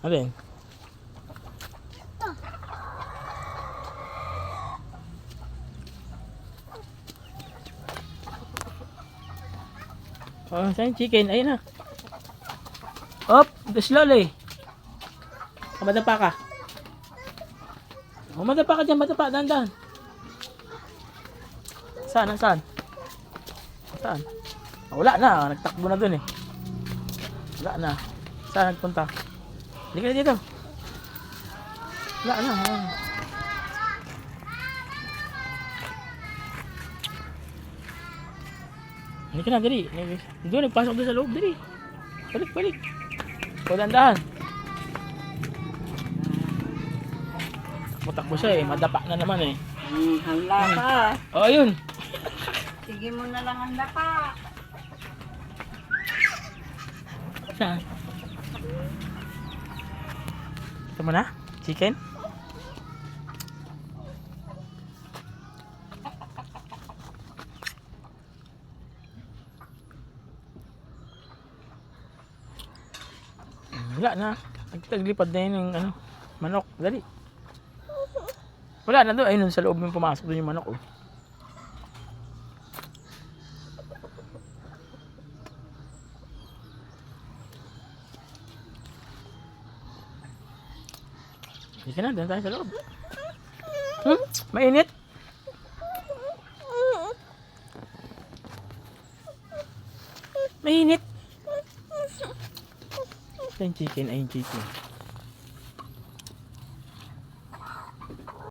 Alin? Oh, saan yung chicken? Ayun na. Op, slowly. Madapa ka. Oh, madapa ka dyan, madapa. Dahan-dahan. Saan? Saan? Saan? Oh, wala na. Nagtakbo na dun eh. Wala na. Saan nagpunta? Halika na dito. Wala na. Halika na, dali. Doon, nagpasok doon sa loob. Dali. Balik, balik. O, dandahan. Takbo siya eh. Madapa na naman eh. Hala ka. O, ayun. Sige mo na lang ang dapa. Saan? Ito mo na? Chicken? Wala na. Naglipad na yun yung ano, manok. Dali. Wala na doon. Ayun, sa loob yung pumasok doon yung manok. Oh. Hindi ka na. Doon tayo sa loob. Mainit. Mainit. Ito yung chicken. Ayun chicken.